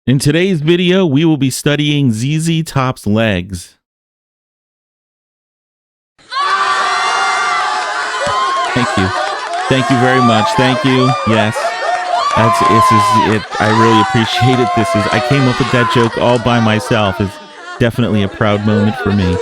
In today's video, we will be studying ZZ Top's legs. Thank you. Thank you very much. Thank you. Yes. This is it. I really appreciate it. I came up with that joke all by myself. It's definitely a proud moment for me.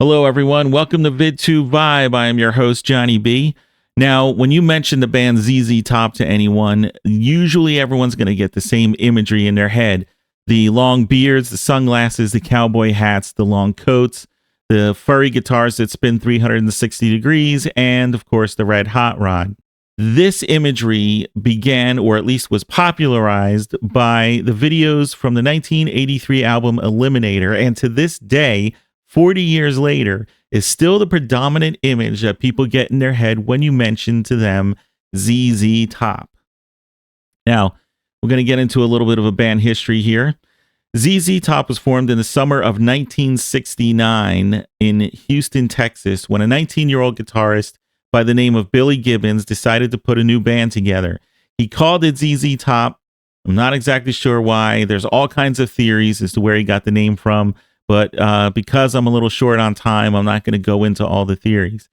Hello, everyone. Welcome to VidTube Vibe. I am your host, Jonny B. Now, when you mention the band ZZ Top to anyone, usually everyone's going to get the same imagery in their head. The long beards, the sunglasses, the cowboy hats, the long coats, the furry guitars that spin 360 degrees, and, of course, the red hot rod. This imagery began, or at least was popularized, by the videos from the 1983 album Eliminator, and to this day, 40 years later, is still the predominant image that people get in their head when you mention to them ZZ Top. Now, we're going to get into a little bit of a band history here. ZZ Top was formed in the summer of 1969 in Houston, Texas, when a 19-year-old guitarist by the name of Billy Gibbons decided to put a new band together. He called it ZZ Top. I'm not exactly sure why. There's all kinds of theories as to where he got the name from. But because I'm a little short on time, I'm not going to go into all the theories.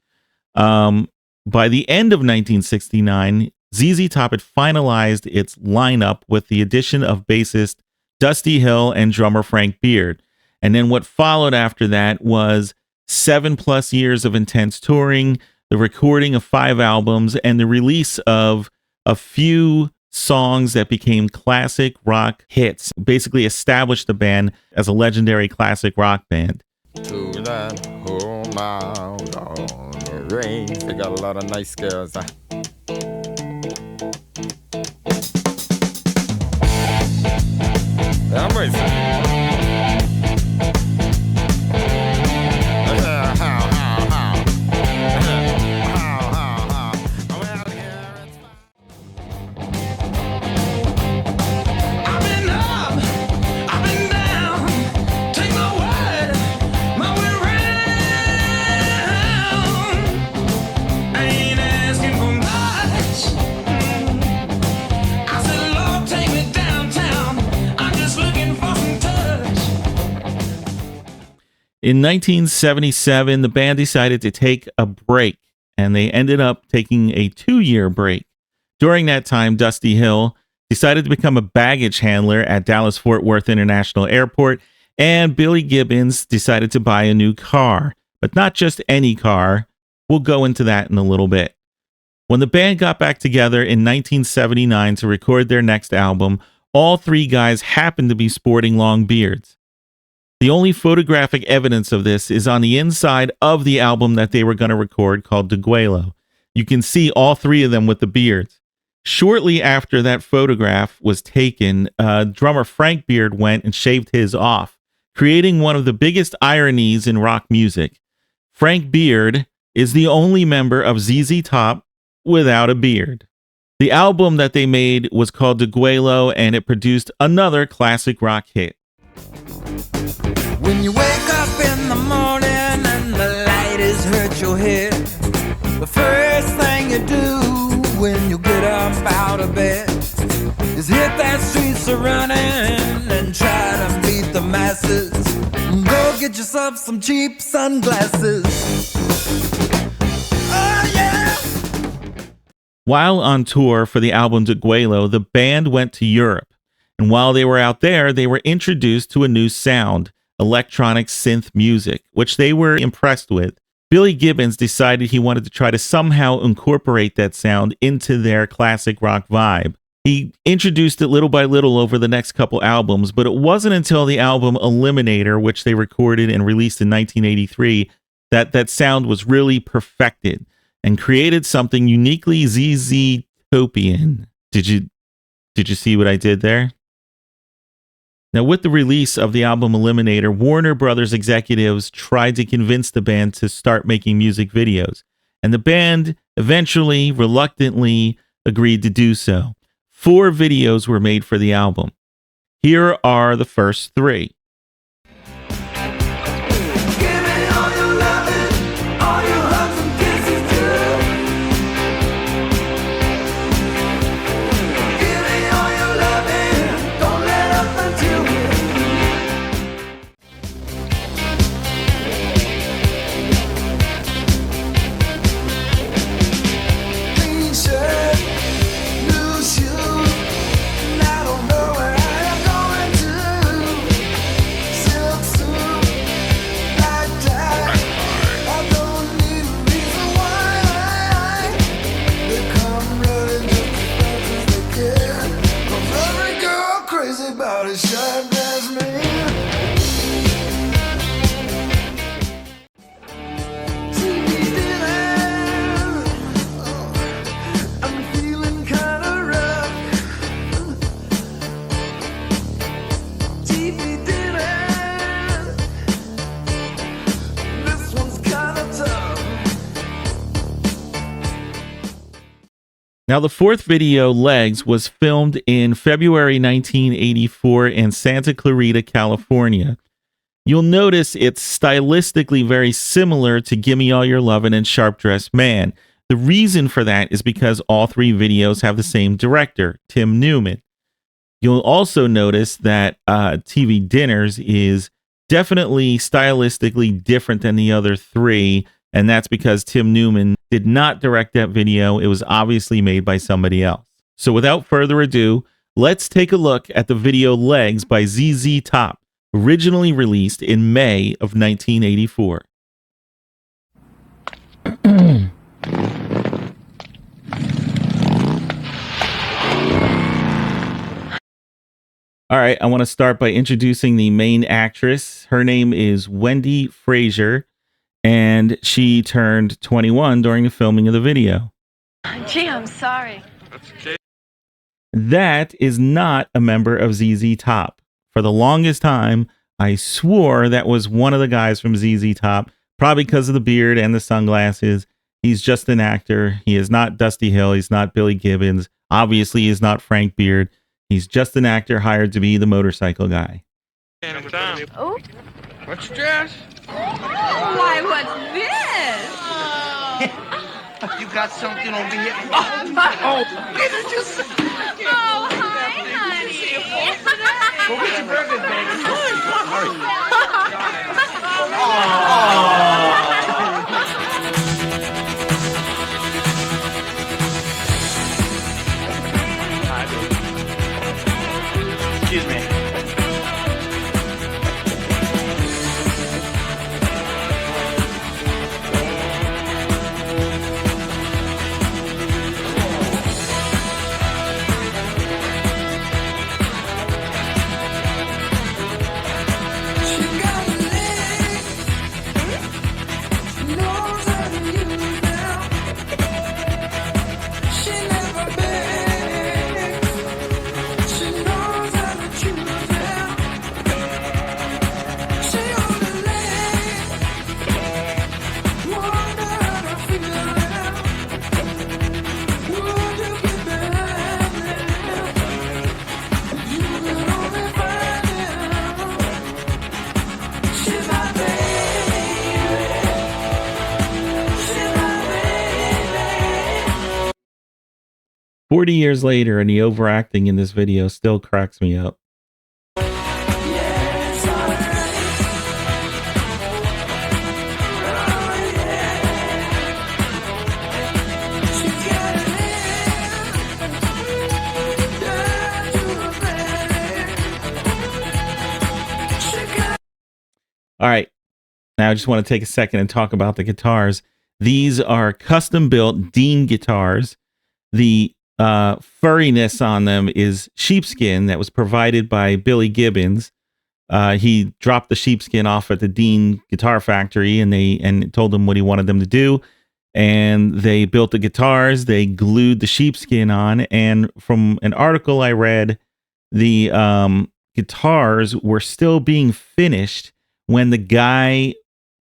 By the end of 1969, ZZ Top had finalized its lineup with the addition of bassist Dusty Hill and drummer Frank Beard. And then what followed after that was 7+ years of intense touring, the recording of 5 albums, and the release of a few songs that became classic rock hits, basically established the band as a legendary classic rock band. To that whole mile on the range, they got a lot of nice girls. I'm racing. In 1977, the band decided to take a break, and they ended up taking a 2-year break. During that time, Dusty Hill decided to become a baggage handler at Dallas-Fort Worth International Airport, and Billy Gibbons decided to buy a new car, but not just any car. We'll go into that in a little bit. When the band got back together in 1979 to record their next album, all 3 guys happened to be sporting long beards. The only photographic evidence of this is on the inside of the album that they were going to record called Deguelo. You can see all 3 of them with the beards. Shortly after that photograph was taken, drummer Frank Beard went and shaved his off, creating one of the biggest ironies in rock music. Frank Beard is the only member of ZZ Top without a beard. The album that they made was called Deguelo, and it produced another classic rock hit. When you wake up in the morning and the light has hurt your head, the first thing you do when you get up out of bed is hit that streets a running and try to beat the masses. Go get yourself some cheap sunglasses. Oh yeah! While on tour for the album Deguelo, the band went to Europe. And while they were out there, they were introduced to a new sound, electronic synth music, which they were impressed with. Billy Gibbons decided he wanted to try to somehow incorporate that sound into their classic rock vibe. He introduced it little by little over the next couple albums, but it wasn't until the album Eliminator, which they recorded and released in 1983, that sound was really perfected and created something uniquely ZZ-topian. Did you see what I did there? Now, with the release of the album Eliminator, Warner Brothers executives tried to convince the band to start making music videos, and the band eventually, reluctantly, agreed to do so. 4 videos were made for the album. Here are the first 3. Gimme Now, the fourth video, Legs, was filmed in February 1984 in Santa Clarita, California. You'll notice it's stylistically very similar to Gimme All Your Lovin' and Sharp Dressed Man. The reason for that is because all three videos have the same director, Tim Newman. You'll also notice that TV Dinners is definitely stylistically different than the other three, and that's because Tim Newman did not direct that video. It was obviously made by somebody else. So without further ado, let's take a look at the video Legs by ZZ Top, originally released in May of 1984. All right, I want to start by introducing the main actress. Her name is Wendy Frazier, and she turned 21 during the filming of the video. Gee, I'm sorry. That is not a member of ZZ Top. For the longest time, I swore that was one of the guys from ZZ Top, probably because of the beard and the sunglasses. He's just an actor. He is not Dusty Hill. He's not Billy Gibbons. Obviously, he's not Frank Beard. He's just an actor hired to be the motorcycle guy. Oh. What's your dress? Why, what's this? You got something over here? Oh, hi, honey. Go get your burger, baby. Excuse me. "40 years later, and the overacting in this video still cracks me up. All right, now I just want to take a second and talk about the guitars. These are custom-built Dean guitars. The furriness on them is sheepskin that was provided by Billy Gibbons. He dropped the sheepskin off at the Dean Guitar Factory, and told them what he wanted them to do. And they built the guitars. They glued the sheepskin on. And from an article I read, the guitars were still being finished when the guy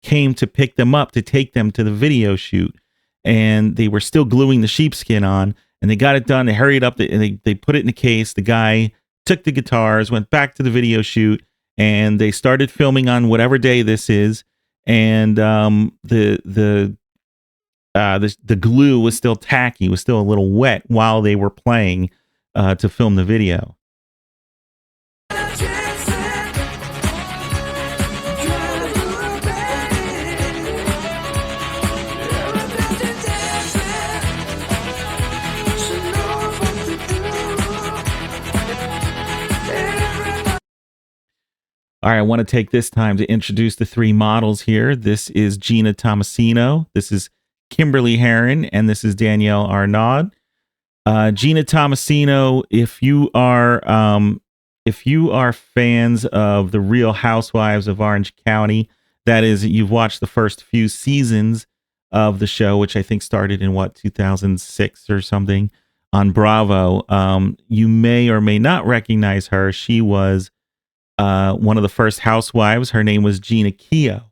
came to pick them up to take them to the video shoot. And they were still gluing the sheepskin on. And they got it done. They hurried up. They put it in a case. The guy took the guitars, went back to the video shoot, and they started filming on whatever day this is. And the glue was still tacky, was still a little wet while they were playing to film the video. All right, I want to take this time to introduce the three models here. This is Gina Tomasino, this is Kimberly Herron, and this is Danielle Arnaud. Gina Tomasino, if you are fans of the Real Housewives of Orange County, that is, you've watched the first few seasons of the show, which I think started in 2006 or something on Bravo. You may or may not recognize her. She was one of the first housewives. Her name was Gina Keogh.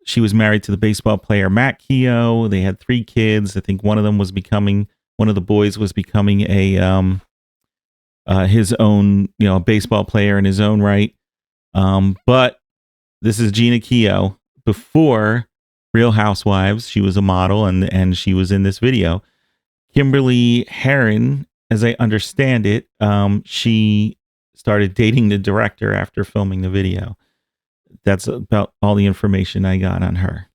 She was married to the baseball player Matt Keogh. They had 3 kids. I think one of them was one of the boys was becoming a his own, baseball player in his own right. But this is Gina Keogh before Real Housewives. She was a model and she was in this video. Kimberly Herron, as I understand it, she started dating the director after filming the video. That's about all the information I got on her.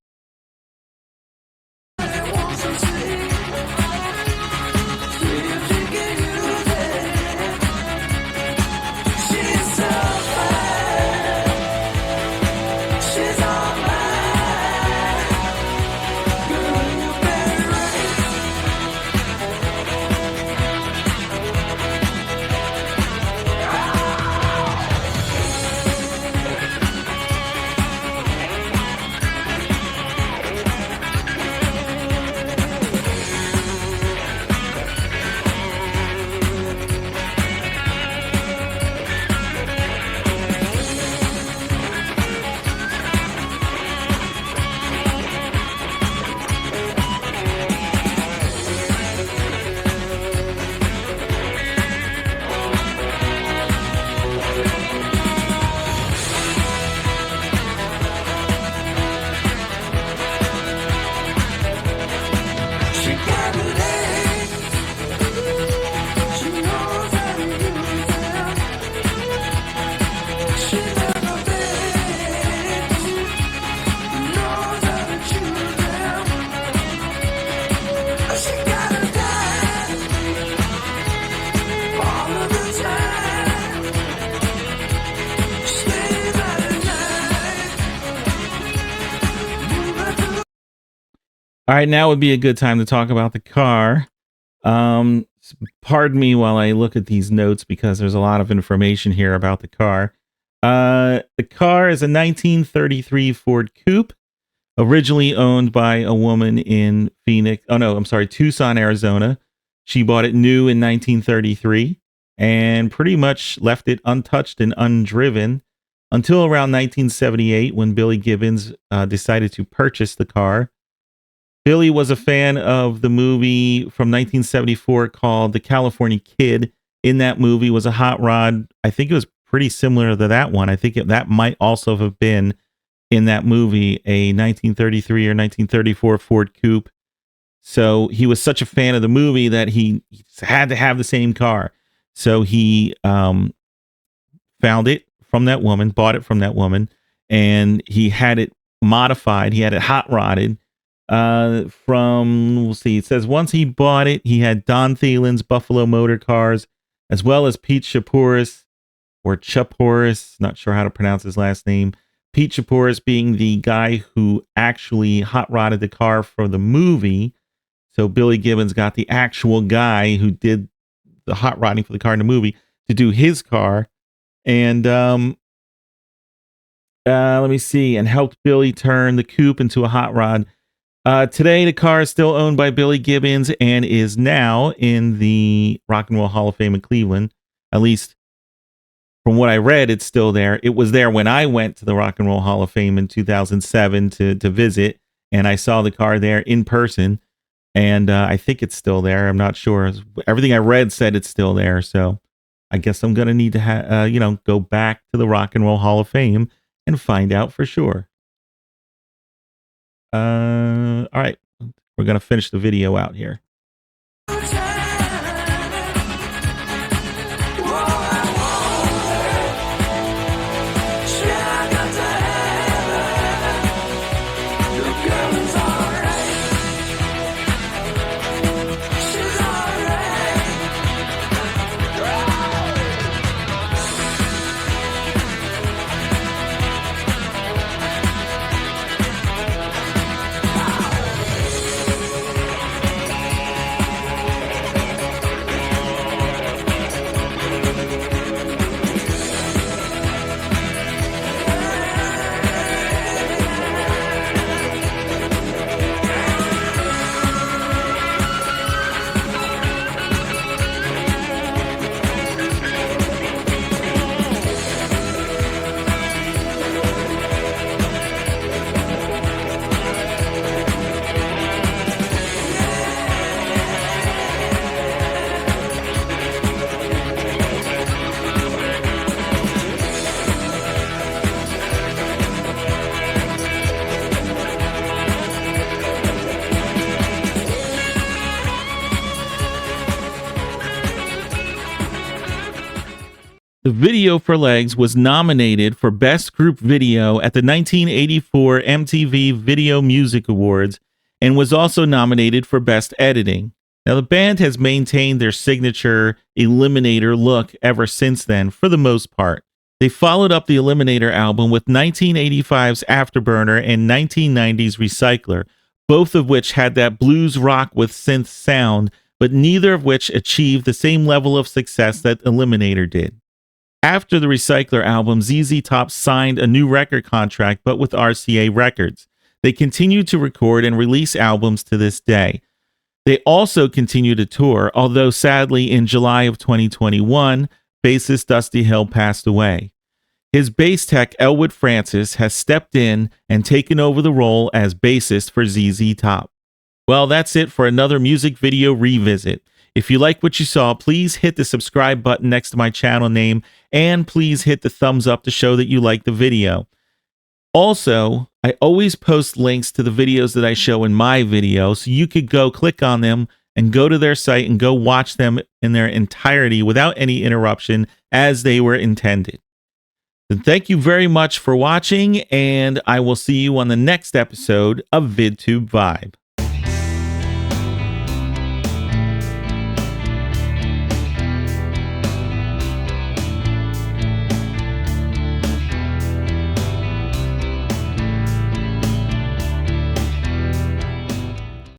All right, now would be a good time to talk about the car. Pardon me while I look at these notes because there's a lot of information here about the car. The car is a 1933 Ford Coupe, originally owned by a woman in Tucson, Arizona. She bought it new in 1933 and pretty much left it untouched and undriven until around 1978 when Billy Gibbons decided to purchase the car. Billy was a fan of the movie from 1974 called The California Kid. In that movie was a hot rod. I think it was pretty similar to that one. I think that might also have been in that movie, a 1933 or 1934 Ford Coupe. So he was such a fan of the movie that he had to have the same car. So he found it from that woman, bought it from that woman, and he had it modified. He had it hot rodded. It says once he bought it, he had Don Thielen's Buffalo Motor Cars, as well as Pete Chaporis, or Chaporis, not sure how to pronounce his last name. Pete Chaporis being the guy who actually hot rodded the car for the movie. So Billy Gibbons got the actual guy who did the hot rodding for the car in the movie to do his car. And let me see, and helped Billy turn the coupe into a hot rod. Today, the car is still owned by Billy Gibbons and is now in the Rock and Roll Hall of Fame in Cleveland. At least from what I read, it's still there. It was there when I went to the Rock and Roll Hall of Fame in 2007 to visit, and I saw the car there in person, and I think it's still there. I'm not sure. Everything I read said it's still there, so I guess I'm going to need to go back to the Rock and Roll Hall of Fame and find out for sure. All right, we're going to finish the video out here. The video for Legs was nominated for Best Group Video at the 1984 MTV Video Music Awards and was also nominated for Best Editing. Now, the band has maintained their signature Eliminator look ever since then, for the most part. They followed up the Eliminator album with 1985's Afterburner and 1990's Recycler, both of which had that blues rock with synth sound, but neither of which achieved the same level of success that Eliminator did. After the Recycler album, ZZ Top signed a new record contract, but with RCA Records. They continue to record and release albums to this day. They also continue to tour, although sadly in July of 2021, bassist Dusty Hill passed away. His bass tech, Elwood Francis, has stepped in and taken over the role as bassist for ZZ Top. Well, that's it for another music video revisit. If you like what you saw, please hit the subscribe button next to my channel name, and please hit the thumbs up to show that you like the video. Also, I always post links to the videos that I show in my video, so you could go click on them and go to their site and go watch them in their entirety without any interruption as they were intended. Then thank you very much for watching, and I will see you on the next episode of VidTube Vibe.